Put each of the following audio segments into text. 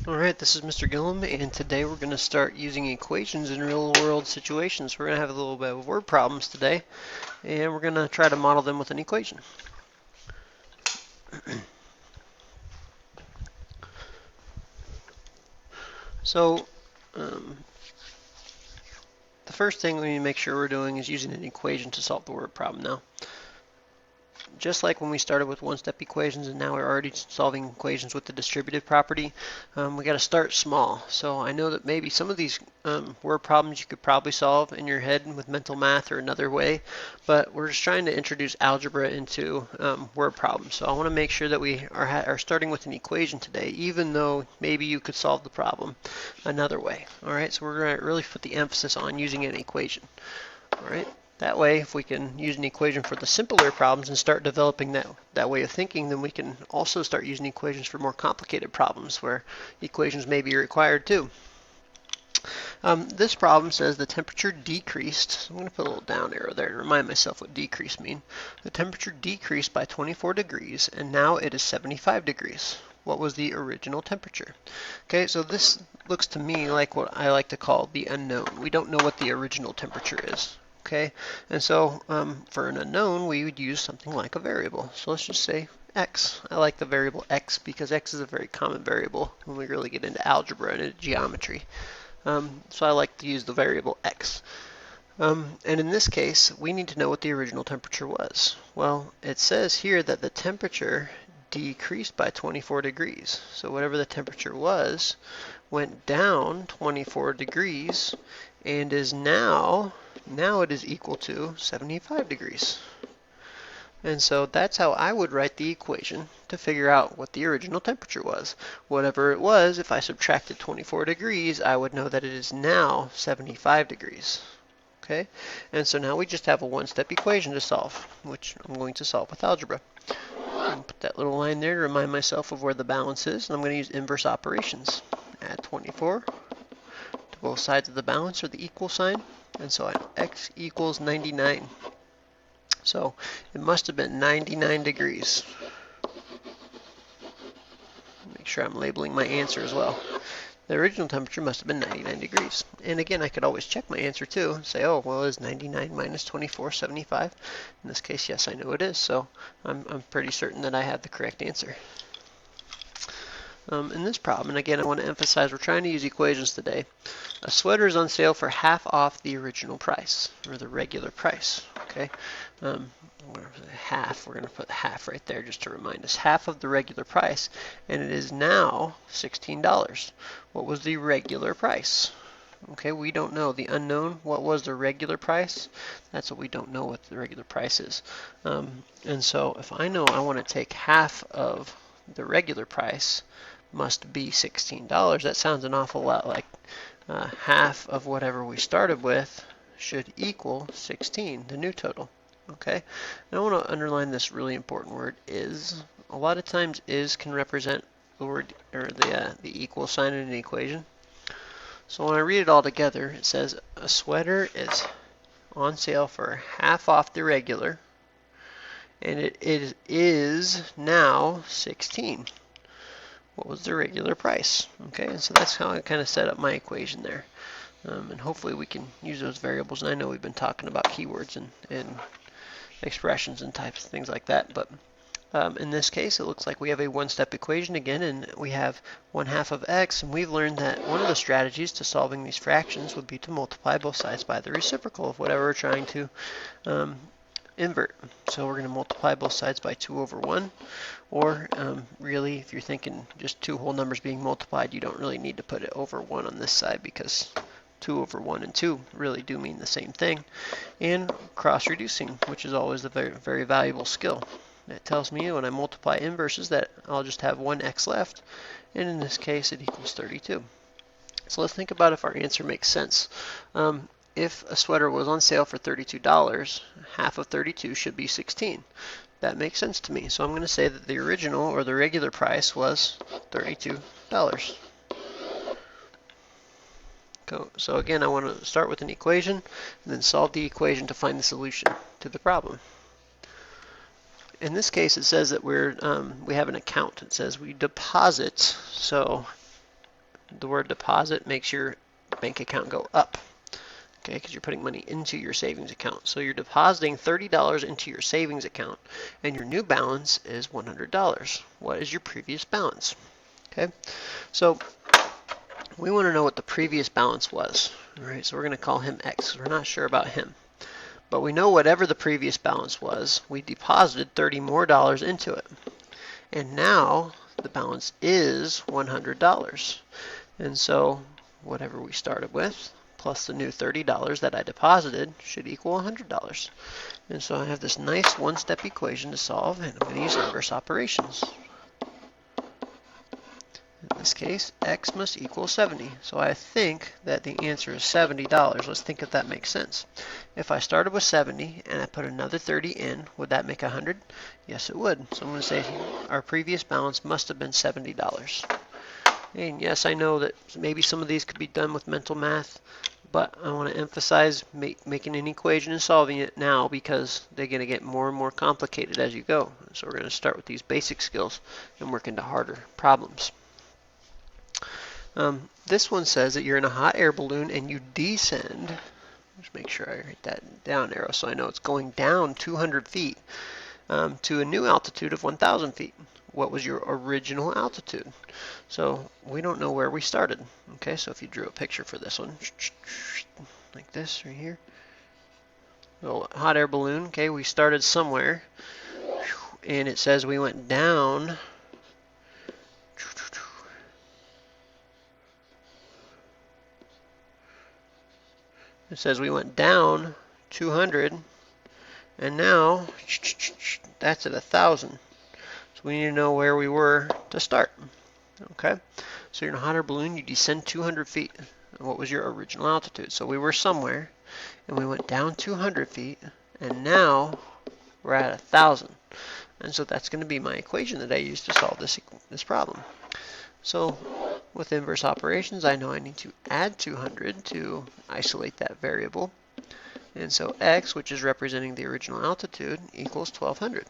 Alright, this is Mr. Gillum, and today we're going to start using equations in real-world situations. We're going to have a little bit of word problems today, and we're going to try to model them with an equation. So, um, the first thing we need to make sure we're doing is using an equation to solve the word problem. Now, just like when we started with one-step equations and now we're already solving equations with the distributive property, we got to start small. So I know that maybe some of these word problems you could probably solve in your head with mental math or another way, but we're just trying to introduce algebra into word problems. So I want to make sure that we are starting with an equation today, even though maybe you could solve the problem another way. All right, so we're going to really put the emphasis on using an equation. All right. That way, if we can use an equation for the simpler problems and start developing that way of thinking, then we can also start using equations for more complicated problems where equations may be required too. This problem says the temperature decreased. So I'm going to put a little down arrow there to remind myself what decrease means. The temperature decreased by 24 degrees, and now it is 75 degrees. What was the original temperature? Okay, so this looks to me like what I like to call the unknown. We don't know what the original temperature is. Okay, and so for an unknown, we would use something like a variable. So let's just say x. I like the variable x because x is a very common variable when we really get into algebra and into geometry. So I like to use the variable x. And in this case, we need to know what the original temperature was. Well, it says here that the temperature decreased by 24 degrees. So whatever the temperature was went down 24 degrees and is now it is equal to 75 degrees. And so that's how I would write the equation to figure out what the original temperature was. Whatever it was, if I subtracted 24 degrees, I would know that it is now 75 degrees. Okay, and so now we just have a one-step equation to solve, which I'm going to solve with algebra. Put that little line there to remind myself of where the balance is, and I'm going to use inverse operations. Add 24 to both sides of the balance or the equal sign, and so x equals 99. So it must have been 99 degrees. Make sure I'm labeling my answer as well. The original temperature must have been 99 degrees. And again, I could always check my answer too and say, oh, well, is 99 minus 24 75? In this case, yes, I know it is. So I'm pretty certain that I have the correct answer. In this problem, and again, I want to emphasize we're trying to use equations today. A sweater is on sale for half off the original price, or the regular price. Okay, half. We're going to put half right there just to remind us. Half of the regular price, and it is now $16. What was the regular price? Okay, we don't know. The unknown, what was the regular price? That's what we don't know what the regular price is. And so if I know I want to take half of the regular price, must be $16. That sounds an awful lot like half of whatever we started with should equal 16, the new total. Okay, and I want to underline this really important word is. A lot of times is can represent the word or the equal sign in an equation. So when I read it all together, it says a sweater is on sale for half off the regular, and it is now 16. What was the regular price? Okay, and so that's how I kind of set up my equation there. And hopefully we can use those variables. And I know we've been talking about keywords and expressions and types, things like that. But in this case, it looks like we have a one-step equation again, and we have 1/2 of x. And we've learned that one of the strategies to solving these fractions would be to multiply both sides by the reciprocal of whatever we're trying to invert. So we're going to multiply both sides by 2 over 1. Or really, if you're thinking just two whole numbers being multiplied, you don't really need to put it over 1 on this side because 2 over 1 and 2 really do mean the same thing. And cross-reducing, which is always a very, very valuable skill. It tells me when I multiply inverses that I'll just have 1x left, and in this case it equals 32. So let's think about if our answer makes sense. If a sweater was on sale for $32, half of 32 should be 16. That makes sense to me. So I'm going to say that the original or the regular price was $32. So again, I want to start with an equation and then solve the equation to find the solution to the problem. In this case, it says that we have an account. It says we deposit. So the word deposit makes your bank account go up. Okay, because you're putting money into your savings account. So you're depositing $30 into your savings account, and your new balance is $100. What is your previous balance? Okay, so we want to know what the previous balance was. All right, so we're going to call him X. We're not sure about him. But we know whatever the previous balance was, we deposited $30 more into it. And now the balance is $100. And so whatever we started with, plus the new $30 that I deposited, should equal $100. And so I have this nice one-step equation to solve, and I'm going to use inverse operations. In this case, x must equal 70. So I think that the answer is $70. Let's think if that makes sense. If I started with 70 and I put another 30 in, would that make 100? Yes, it would. So I'm going to say our previous balance must have been $70. And yes, I know that maybe some of these could be done with mental math, but I want to emphasize making an equation and solving it now because they're going to get more and more complicated as you go. So we're going to start with these basic skills and work into harder problems. This one says that you're in a hot air balloon and you descend. Just make sure I write that down arrow so I know it's going down 200 feet to a new altitude of 1,000 feet. What was your original altitude? So we don't know where we started. Okay, so if you drew a picture for this one, like this right here, little hot air balloon. Okay, we started somewhere, and it says we went down. It says we went down 200, and now that's at 1,000. So we need to know where we were to start. Okay, so you're in a hot air balloon, you descend 200 feet. What was your original altitude? So we were somewhere, and we went down 200 feet, and now we're at 1,000. And so that's going to be my equation that I use to solve this problem. So with inverse operations, I know I need to add 200 to isolate that variable. And so x, which is representing the original altitude, equals 1,200.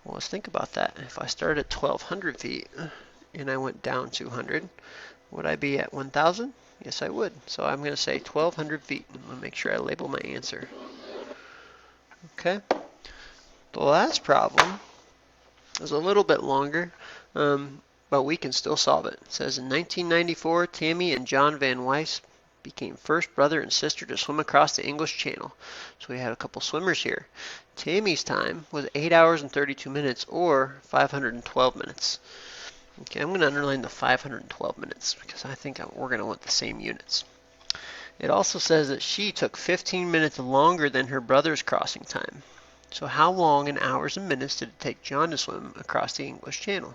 Well, let's think about that. If I started at 1,200 feet and I went down 200, would I be at 1,000? Yes, I would. So I'm going to say 1,200 feet. I'm going to make sure I label my answer. Okay. The last problem is a little bit longer, but we can still solve it. It says in 1994, Tammy and John Van Weiss became first brother and sister to swim across the English Channel. So we had a couple swimmers here. Tammy's time was 8 hours and 32 minutes, or 512 minutes. Okay, I'm going to underline the 512 minutes because I think we're going to want the same units. It also says that she took 15 minutes longer than her brother's crossing time. So how long in hours and minutes did it take John to swim across the English Channel?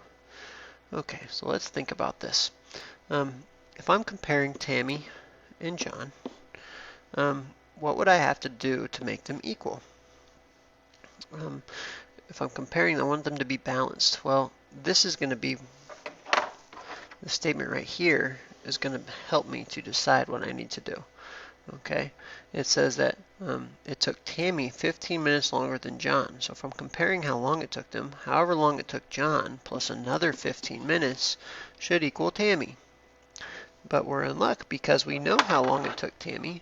Okay, so let's think about this. If I'm comparing Tammy and John, what would I have to do to make them equal? If I'm comparing, I want them to be balanced. Well, this is going to be, the statement right here is going to help me to decide what I need to do. Okay, it says that it took Tammy 15 minutes longer than John. So if I'm comparing how long it took them, however long it took John plus another 15 minutes should equal Tammy. But we're in luck because we know how long it took Tammy.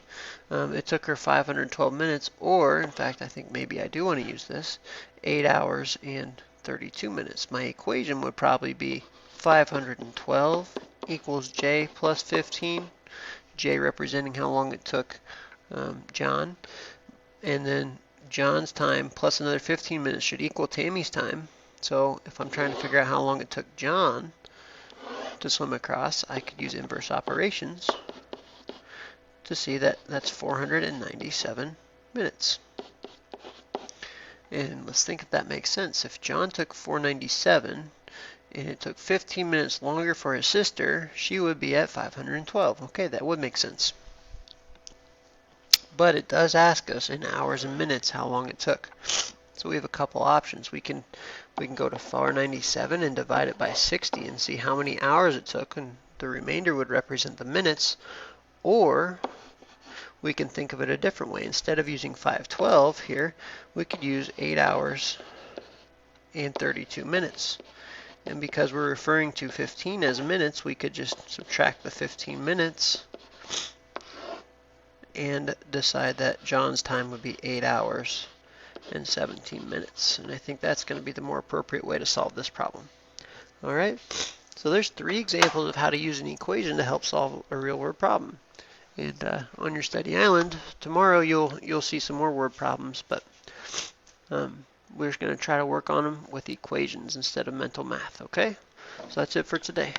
It took her 512 minutes, or in fact, I think maybe I do want to use this, 8 hours and 32 minutes. My equation would probably be 512 equals J plus 15. J representing how long it took John, and then John's time plus another 15 minutes should equal Tammy's time. So if I'm trying to figure out how long it took John to swim across, I could use inverse operations to see that that's 497 minutes. And let's think if that makes sense. If John took 497 and it took 15 minutes longer for his sister, she would be at 512. Okay, that would make sense. But it does ask us in hours and minutes how long it took. So we have a couple options. We can go to 497 and divide it by 60 and see how many hours it took, and the remainder would represent the minutes. Or we can think of it a different way. Instead of using 512 here, we could use 8 hours and 32 minutes. And because we're referring to 15 as minutes, we could just subtract the 15 minutes and decide that John's time would be 8 hours and 17 minutes. And I think that's going to be the more appropriate way to solve this problem. All right, so there's 3 examples of how to use an equation to help solve a real word problem. And on your study island tomorrow, you'll see some more word problems, but we're just going to try to work on them with equations instead of mental math. Okay, so that's it for today.